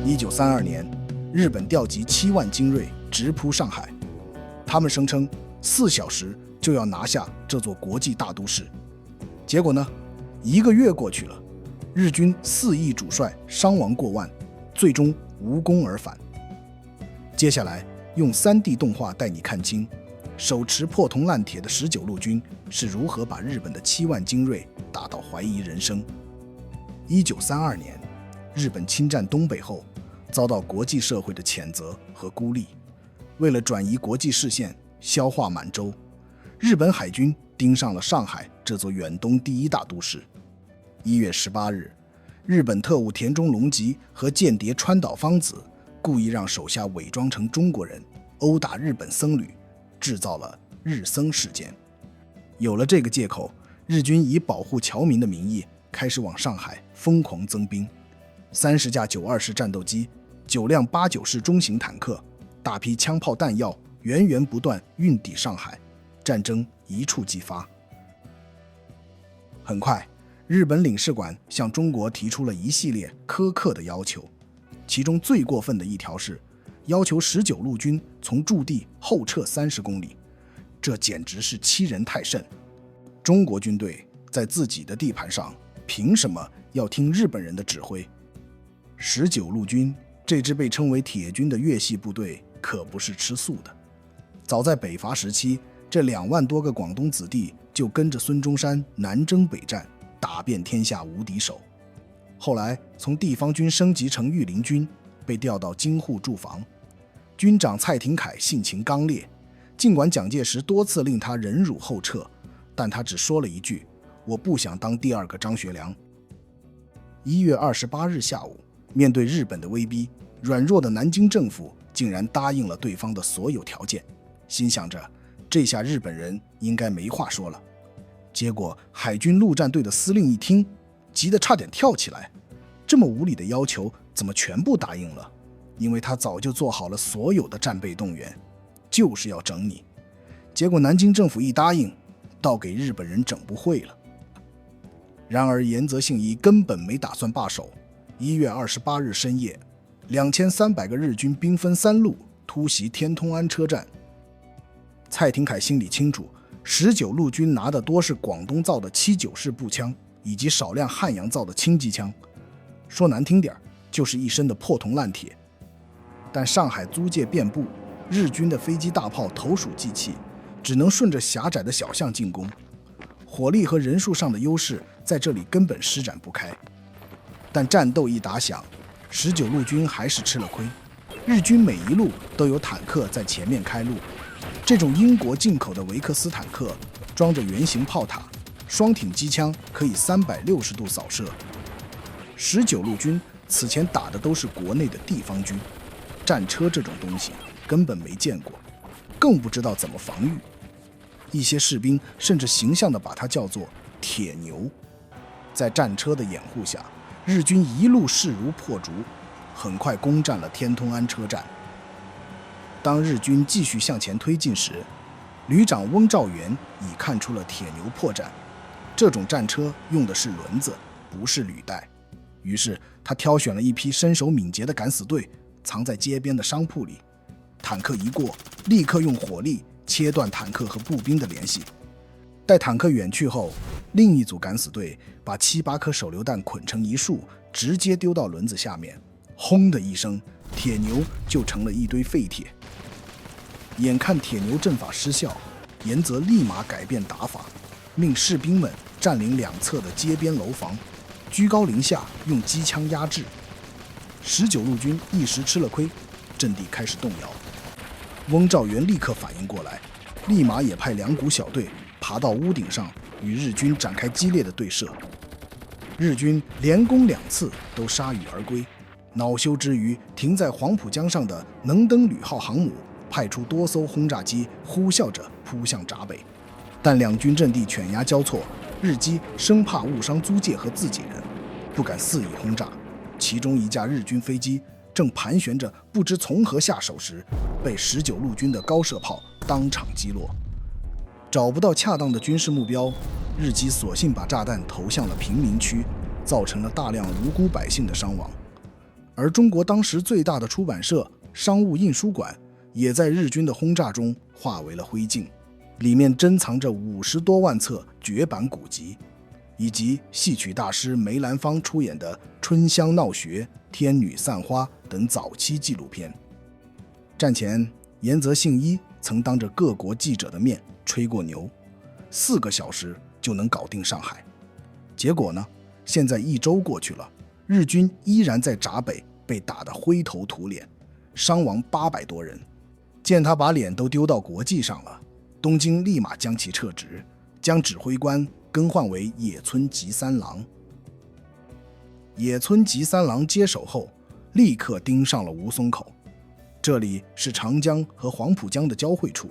1932年，日本调集7万精锐直扑上海，他们声称4小时就要拿下这座国际大都市。结果呢，1个月过去了，日军4亿主帅伤亡过万，最终无功而返。接下来用3D 动画带你看清手持破铜烂铁的19路军是如何把日本的7万精锐打到怀疑人生。1932年，日本侵占东北后，遭到国际社会的谴责和孤立。为了转移国际视线，消化满洲，日本海军盯上了上海这座远东第1大都市。1月18日，日本特务田中隆吉和间谍川岛芳子故意让手下伪装成中国人，殴打日本僧侣，制造了日僧事件。有了这个借口，日军以保护侨民的名义开始往上海疯狂增兵，30架9-2式战斗机，9辆8-9式中型坦克，大批枪炮弹药源源不断运抵上海，战争一触即发。很快，日本领事馆向中国提出了一系列苛刻的要求，其中最过分的一条是要求19路军从驻地后撤30公里，这简直是欺人太甚。中国军队在自己的地盘上，凭什么要听日本人的指挥？19路军这支被称为铁军的粤系部队可不是吃素的。早在北伐时期，这2万多个广东子弟就跟着孙中山南征北战，打遍天下无敌手。后来从地方军升级成御林军，被调到京沪驻防。军长蔡廷锴性情刚烈，尽管蒋介石多次令他忍辱后撤，但他只说了一句：我不想当第2个张学良。1月28日下午，面对日本的威逼，软弱的南京政府竟然答应了对方的所有条件，心想着这下日本人应该没话说了。结果海军陆战队的司令一听，急得差点跳起来，这么无理的要求怎么全部答应了？因为他早就做好了所有的战备动员，就是要整你。结果南京政府一答应，倒给日本人整不会了。然而岩泽信一根本没打算罢手。1月28日深夜，2300个日军兵分3路突袭天通庵车站。蔡廷锴心里清楚，19路军拿的多是广东造的7-9式步枪，以及少量汉阳造的轻机枪，说难听点，就是一身的破铜烂铁。但上海租界遍布，日军的飞机大炮投鼠忌器，只能顺着狭窄的小巷进攻，火力和人数上的优势在这里根本施展不开。但战斗一打响，19路军还是吃了亏，日军每一路都有坦克在前面开路。这种英国进口的维克斯坦克装着圆形炮塔，双挺机枪可以360度扫射。19路军此前打的都是国内的地方军，战车这种东西根本没见过，更不知道怎么防御。一些士兵甚至形象地把它叫做铁牛。在战车的掩护下，日军一路势如破竹，很快攻占了天通庵车站。当日军继续向前推进时，旅长翁兆元已看出了铁牛破绽，这种战车用的是轮子，不是履带。于是他挑选了一批身手敏捷的敢死队，藏在街边的商铺里。坦克一过，立刻用火力切断坦克和步兵的联系。待坦克远去后，另一组敢死队把7-8颗手榴弹捆成一束，直接丢到轮子下面，轰的一声，铁牛就成了一堆废铁。眼看铁牛阵法失效，岩泽立马改变打法，命士兵们占领2侧的街边楼房，居高临下用机枪压制。19路军一时吃了亏，阵地开始动摇。翁兆元立刻反应过来，立马也派2股小队爬到屋顶上，与日军展开激烈的对射。日军连攻2次都铩羽而归，恼羞之余，停在黄浦江上的能登旅号航母派出多艘轰炸机，呼啸着扑向闸北。但两军阵地犬牙交错，日机生怕误伤租界和自己人，不敢肆意轰炸。其中一架日军飞机正盘旋着不知从何下手时，被19路军的高射炮当场击落。找不到恰当的军事目标，日机索性把炸弹投向了贫民区，造成了大量无辜百姓的伤亡。而中国当时最大的出版社商务印书馆也在日军的轰炸中化为了灰烬，里面珍藏着50多万册绝版古籍，以及戏曲大师梅兰芳出演的《春香闹学》《天女散花》等早期纪录片。战前，岩泽信一曾当着各国记者的面吹过牛，4个小时就能搞定上海。结果呢，现在1周过去了，日军依然在闸北被打得灰头土脸，伤亡800多人。见他把脸都丢到国际上了，东京立马将其撤职，将指挥官更换为野村吉三郎。野村吉三郎接手后，立刻盯上了吴淞口，这里是长江和黄浦江的交汇处，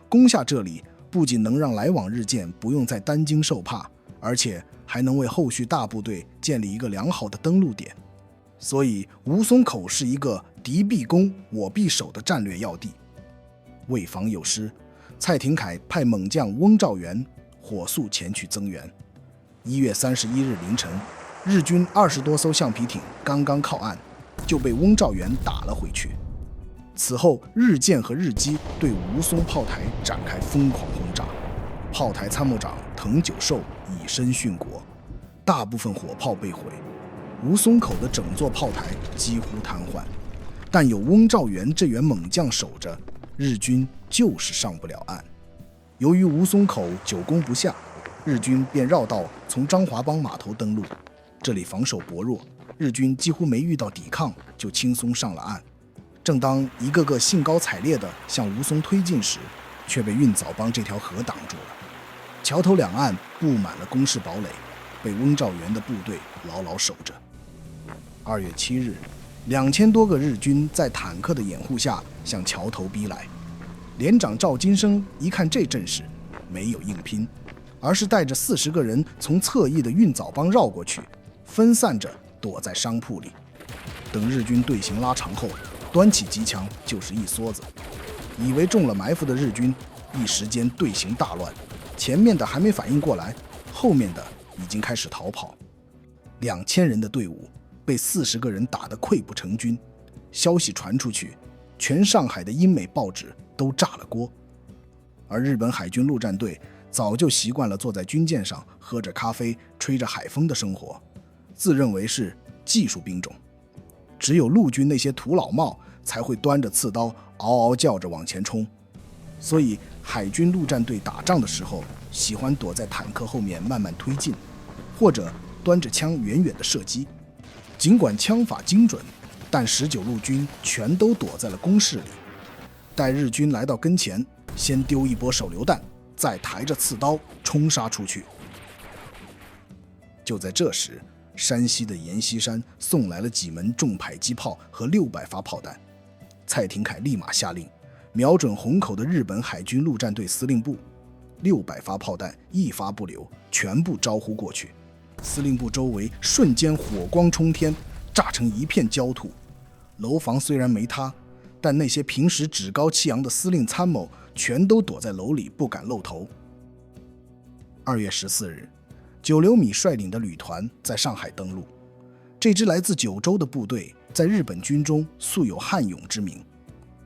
攻下这里不仅能让来往日舰不用再担惊受怕，而且还能为后续大部队建立一个良好的登陆点。所以吴淞口是一个敌必攻我必守的战略要地。为防有失，蔡廷锴派猛将翁兆元火速前去增援。1月31日凌晨，日军20多艘橡皮艇刚刚靠岸，就被翁兆元打了回去。此后，日舰和日机对吴淞炮台展开疯狂轰炸，炮台参谋长藤久寿以身殉国，大部分火炮被毁，吴淞口的整座炮台几乎瘫痪。但有翁兆元这员猛将守着，日军就是上不了岸。由于吴淞口久攻不下，日军便绕道从张华浜码头登陆，这里防守薄弱，日军几乎没遇到抵抗就轻松上了岸。正当一个个兴高采烈地向吴淞推进时，却被运枣帮这条河挡住了。桥头两岸布满了工事堡垒，被翁兆元的部队牢牢守着。2月7日，2000多个日军在坦克的掩护下向桥头逼来。连长赵金生一看这阵势，没有硬拼，而是带着40个人从侧翼的运枣帮绕过去，分散着躲在商铺里。等日军队形拉长后，端起机枪就是一梭子。以为中了埋伏的日军一时间队形大乱，前面的还没反应过来，后面的已经开始逃跑。2000人的队伍被40个人打得溃不成军，消息传出去，全上海的英美报纸都炸了锅。而日本海军陆战队早就习惯了坐在军舰上喝着咖啡吹着海风的生活，自认为是技术兵种，只有陆军那些土老帽才会端着刺刀嗷嗷叫着往前冲。所以海军陆战队打仗的时候喜欢躲在坦克后面慢慢推进，或者端着枪远远的射击。尽管枪法精准，但19路军全都躲在了工事里，待日军来到跟前，先丢一波手榴弹，再抬着刺刀冲杀出去。就在这时，山西的阎锡山送来了几门重迫击炮和600发炮弹。蔡廷锴立马下令，瞄准虹口的日本海军陆战队司令部，600发炮弹一发不留，全部招呼过去。司令部周围瞬间火光冲天，炸成一片焦土。楼房虽然没塌，但那些平时趾高气扬的司令参谋全都躲在楼里不敢露头。2月14日，九流米率领的旅团在上海登陆。这支来自九州的部队在日本军中素有悍勇之名，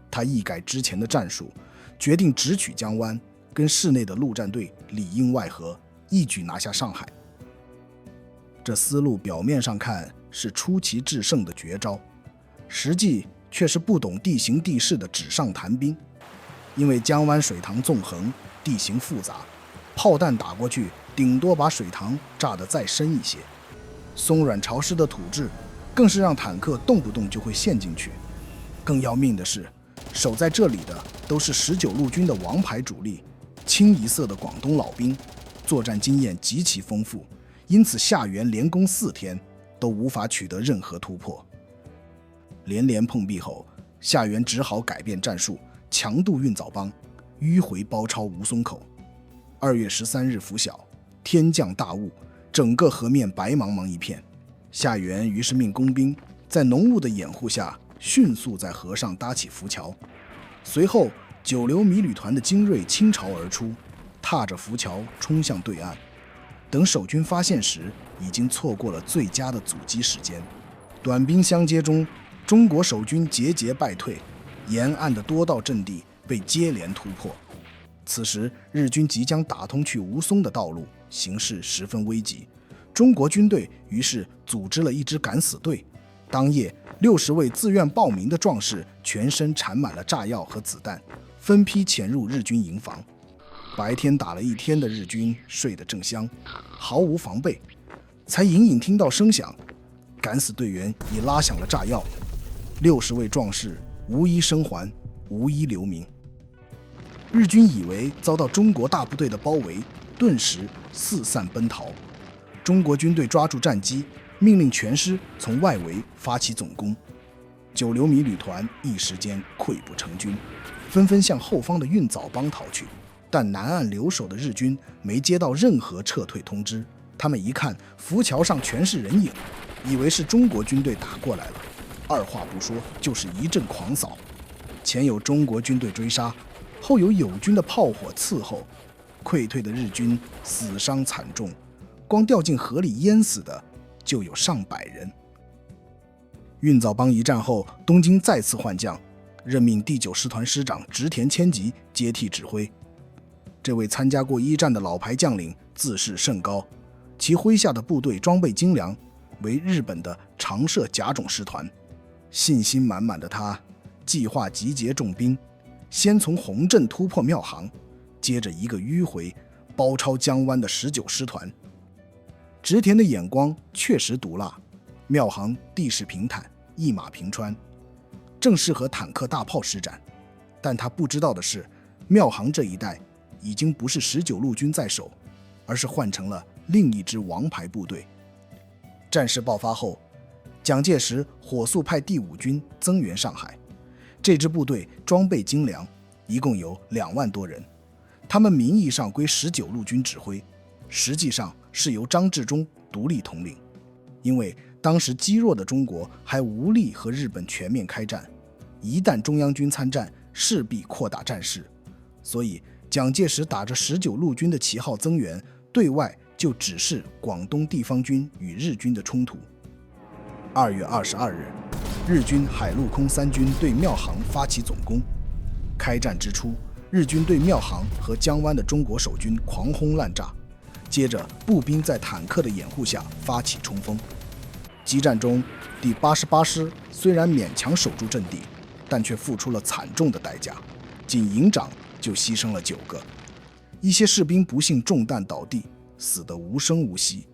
他一改之前的战术，决定直取江湾，跟市内的陆战队里应外合，一举拿下上海。这思路表面上看是出奇制胜的绝招，实际却是不懂地形地势的纸上谈兵。因为江湾水塘纵横，地形复杂，炮弹打过去顶多把水塘炸得再深一些，松软潮湿的土质更是让坦克动不动就会陷进去。更要命的是，守在这里的都是19路军的王牌主力，清一色的广东老兵，作战经验极其丰富，因此下元连攻4天都无法取得任何突破。连连碰壁后，下元只好改变战术，强渡运枣帮，迂回包抄吴淞口。2月13日拂晓，天降大雾，整个河面白茫茫一片。夏元于是命工兵在浓雾的掩护下，迅速在河上搭起浮桥。随后九流米旅团的精锐倾巢而出，踏着浮桥冲向对岸。等守军发现时，已经错过了最佳的阻击时间。短兵相接中，中国守军节节败退，沿岸的多道阵地被接连突破。此时日军即将打通去吴淞的道路，形势十分危急。中国军队于是组织了一支敢死队。当夜60位自愿报名的壮士全身缠满了炸药和子弹，分批潜入日军营房。白天打了一天的日军睡得正香，毫无防备，才隐隐听到声响，敢死队员已拉响了炸药。60位壮士无一生还，无一留名。日军以为遭到中国大部队的包围，顿时四散奔逃。中国军队抓住战机，命令全师从外围发起总攻。9流米旅团一时间溃不成军，纷纷向后方的运枣帮逃去。但南岸留守的日军没接到任何撤退通知，他们一看浮桥上全是人影，以为是中国军队打过来了，二话不说就是一阵狂扫。前有中国军队追杀，后有友军的炮火伺候，溃退的日军死伤惨重，光掉进河里淹死的就有上百人。运枣帮一战后，东京再次换将，任命第9师团师长植田千吉接替指挥。这位参加过一战的老牌将领自视甚高，其麾下的部队装备精良，为日本的长射甲种师团。信心满满的他计划集结重兵，先从洪镇突破庙行，接着一个迂回包抄江湾的19师团。植田的眼光确实毒辣，庙行地势平坦，一马平川，正适合坦克大炮施展。但他不知道的是，庙行这一带已经不是19路军在守，而是换成了另一支王牌部队。战事爆发后，蒋介石火速派第5军增援上海。这支部队装备精良，一共有2万多人，他们名义上归19路军指挥，实际上是由张治中独立统领。因为当时积弱的中国还无力和日本全面开战，一旦中央军参战，势必扩大战事，所以蒋介石打着19路军的旗号增援，对外就指示广东地方军与日军的冲突。2月22日，日军海陆空3军对庙行发起总攻。开战之初，日军对庙行和江湾的中国守军狂轰滥炸，接着步兵在坦克的掩护下发起冲锋。激战中，第88师虽然勉强守住阵地，但却付出了惨重的代价，仅营长就牺牲了9个，一些士兵不幸中弹倒地，死得无声无息。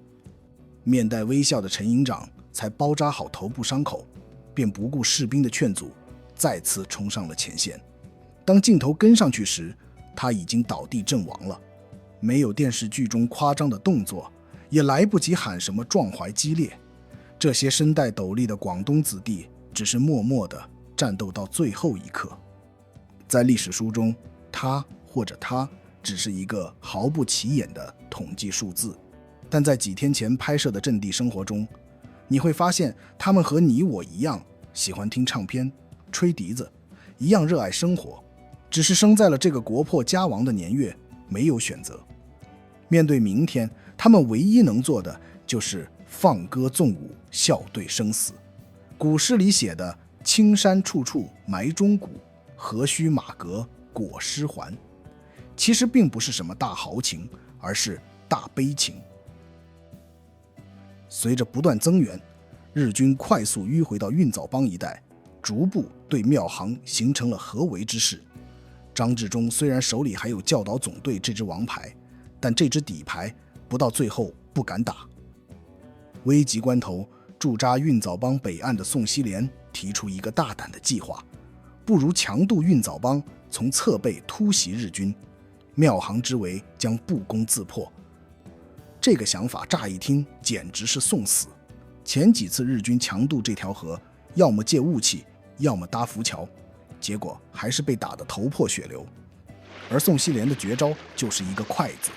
面带微笑的陈营长才包扎好头部伤口，便不顾士兵的劝阻，再次冲上了前线。当镜头跟上去时，他已经倒地阵亡了。没有电视剧中夸张的动作，也来不及喊什么壮怀激烈，这些身带斗笠的广东子弟只是默默地战斗到最后一刻。在历史书中，他或者他只是一个毫不起眼的统计数字，但在几天前拍摄的阵地生活中，你会发现他们和你我一样喜欢听唱片、吹笛子，一样热爱生活，只是生在了这个国破家亡的年月，没有选择。面对明天，他们唯一能做的就是放歌纵舞，笑对生死。古诗里写的青山处处埋忠骨，何须马革裹尸还，其实并不是什么大豪情，而是大悲情。随着不断增援，日军快速迂回到运枣帮一带，逐步对庙行形成了合围之势。张治中虽然手里还有教导总队这支王牌，但这支底牌不到最后不敢打。危急关头，驻扎运枣帮北岸的宋希濂提出一个大胆的计划，不如强渡运枣帮，从侧背突袭日军，庙行之围将不攻自破。这个想法乍一听简直是送死。前几次日军强渡这条河，要么借雾气，要么搭浮桥，结果还是被打得头破血流。而宋希濂的绝招就是一个快字，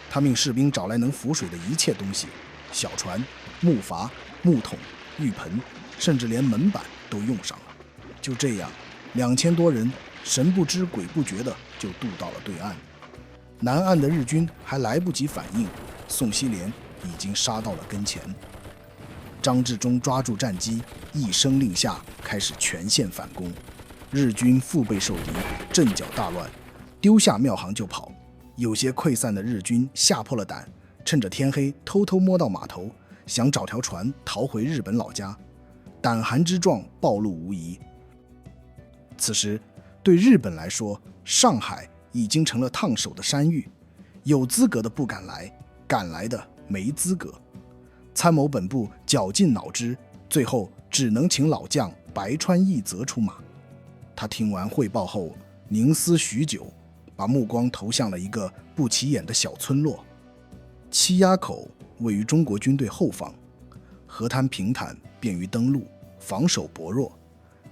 他命士兵找来能浮水的一切东西，小船、木筏、木桶、浴盆，甚至连门板都用上了。就这样，2000多人神不知鬼不觉的就渡到了对岸。南岸的日军还来不及反应，宋希濂已经杀到了跟前。张治中抓住战机，一声令下，开始全线反攻。日军腹背受敌，阵脚大乱，丢下庙行就跑。有些溃散的日军吓破了胆，趁着天黑偷偷摸到码头，想找条船逃回日本老家。胆寒之状暴露无遗。此时对日本来说，上海已经成了烫手的山芋，有资格的不敢来，敢来的没资格。参谋本部绞尽脑汁，最后只能请老将白川义则出马。他听完汇报后凝思许久，把目光投向了一个不起眼的小村落。七鸭口位于中国军队后方，河滩平坦，便于登陆，防守薄弱，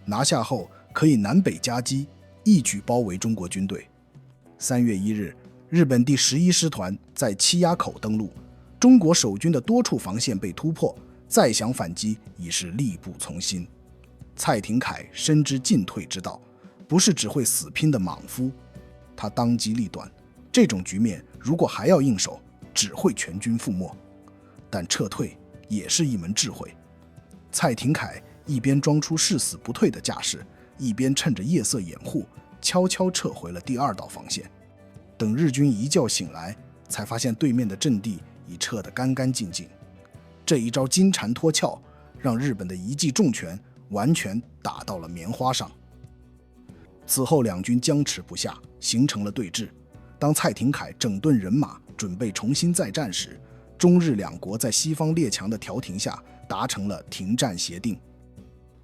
拿下后可以南北夹击，一举包围中国军队。3月1日，日本第11师团在七鸭口登陆，中国守军的多处防线被突破，再想反击已是力不从心。蔡廷锴深知进退之道，不是只会死拼的莽夫，他当机立断，这种局面如果还要硬守，只会全军覆没。但撤退也是一门智慧。蔡廷锴一边装出誓死不退的架势，一边趁着夜色掩护，悄悄撤回了第2道防线。等日军一觉醒来，才发现对面的阵地已撤得干干净净。这一招金蝉脱壳，让日本的一记重拳完全打到了棉花上。此后两军僵持不下，形成了对峙。当蔡廷锴整顿人马，准备重新再战时，中日两国在西方列强的调停下达成了停战协定。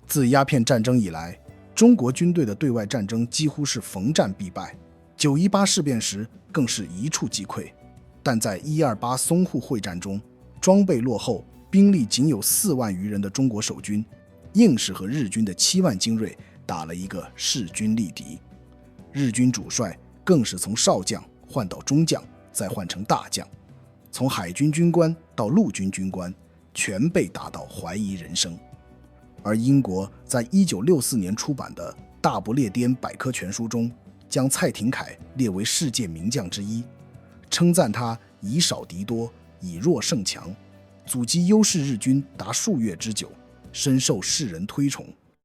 自鸦片战争以来，中国军队的对外战争几乎是逢战必败，9·18事变时更是一触即溃。但在128淞沪会战中，装备落后、兵力仅有4万余人的中国守军，硬是和日军的7万精锐打了一个势均力敌。日军主帅更是从少将换到中将，再换成大将，从海军军官到陆军军官，全被打到怀疑人生。而英国在1964年出版的《大不列颠百科全书》中，将蔡廷锴列为世界名将之一，称赞他以少敌多，以弱胜强，阻击优势日军达数月之久，深受世人推崇。